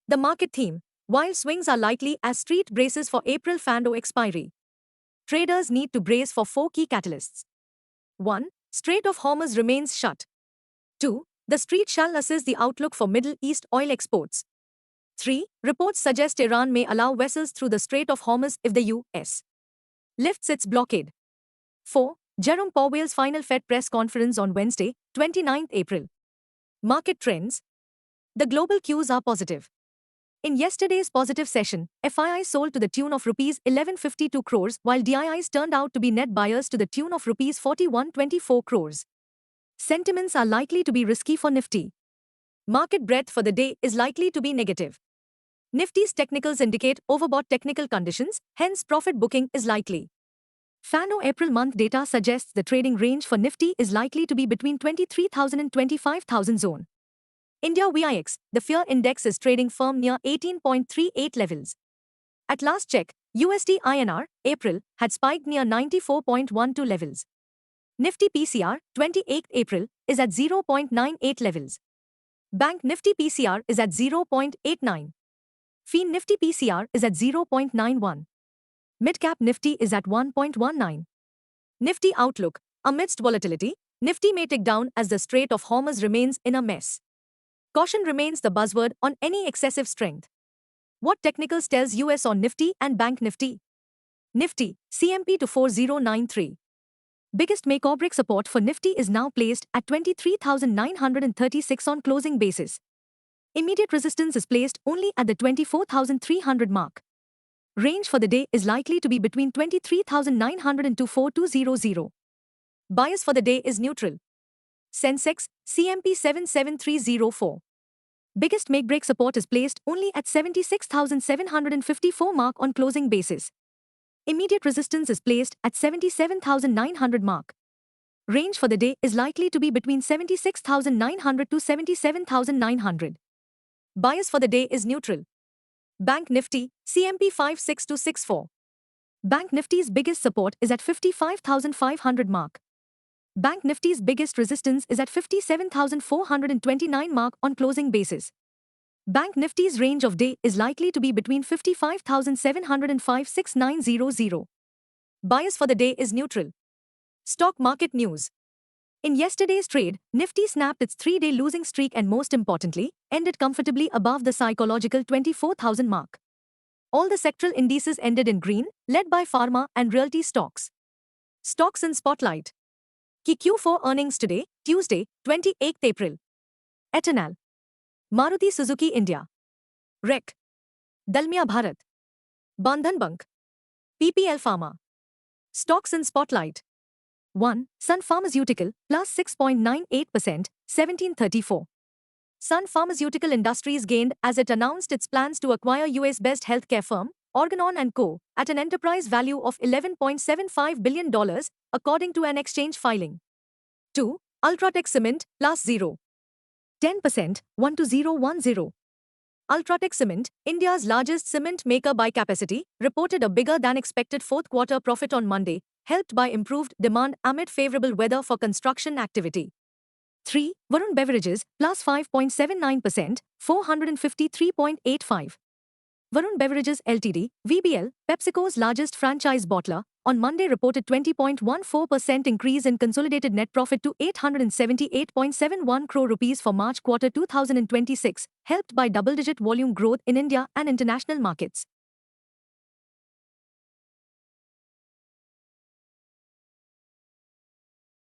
The market theme: wild swings are likely as Street braces for April Fando expiry. Traders need to brace for 4 key catalysts. 1. Strait of Hormuz remains shut. 2. The Street shall assess the outlook for Middle East oil exports. 3. Reports suggest Iran may allow vessels through the Strait of Hormuz if the U.S. lifts its blockade. 4. Jerome Powell's final Fed press conference on Wednesday, 29 April. Market trends. The global cues are positive. In yesterday's positive session, FIIs sold to the tune of Rs 1152 crores while DIIs turned out to be net buyers to the tune of Rs 4124 crores. Sentiments are likely to be risky for Nifty. Market breadth for the day is likely to be negative. Nifty's technicals indicate overbought technical conditions, hence profit booking is likely. Fano April month data suggests the trading range for Nifty is likely to be between 23,000 and 25,000 zone. India VIX, the fear index is trading firm near 18.38 levels. At last check, USD INR, April, had spiked near 94.12 levels. Nifty PCR, 28 April, is at 0.98 levels. Bank Nifty PCR is at 0.89. FIN Nifty PCR is at 0.91. Midcap Nifty is at 1.19. Nifty outlook: amidst volatility, Nifty may tick down as the Strait of Hormuz remains in a mess. Caution remains the buzzword on any excessive strength. What technicals tells US on Nifty and Bank Nifty? Nifty, CMP to 4093. Biggest make or break support for Nifty is now placed at 23,936 on closing basis. Immediate resistance is placed only at the 24,300 mark. Range for the day is likely to be between 23,900 and 24,200. Bias for the day is neutral. Sensex, CMP 77304. Biggest make-break support is placed only at 76,754 mark on closing basis. Immediate resistance is placed at 77,900 mark. Range for the day is likely to be between 76,900 to 77,900. Bias for the day is neutral. Bank Nifty, CMP 56264. Bank Nifty's biggest support is at 55,500 mark. Bank Nifty's biggest resistance is at 57,429 mark on closing basis. Bank Nifty's range of day is likely to be between 55,700 and 56900. Bias for the day is neutral. Stock market news. In yesterday's trade, Nifty snapped its 3-day losing streak and most importantly, ended comfortably above the psychological 24,000 mark. All the sectoral indices ended in green, led by pharma and realty stocks. Stocks in spotlight. Key Q4 earnings today, Tuesday, 28 April. Eternal. Maruti Suzuki India. REC. Dalmia Bharat. Bandhan Bank. PPL Pharma. Stocks in spotlight. 1. Sun Pharmaceutical, plus 6.98%, 1734. Sun Pharmaceutical Industries gained as it announced its plans to acquire US-based healthcare firm, Organon & Co., at an enterprise value of $11.75 billion, according to an exchange filing. 2. Ultratech Cement, plus 0.10%, 12010. Ultratech Cement, India's largest cement maker by capacity, reported a bigger-than-expected fourth-quarter profit on Monday, helped by improved demand amid favorable weather for construction activity. 3. Varun Beverages, plus 5.79%, 453.85. Varun Beverages Ltd, VBL, PepsiCo's largest franchise bottler, on Monday reported 20.14% increase in consolidated net profit to 878.71 crore rupees for March quarter 2026, helped by double-digit volume growth in India and international markets.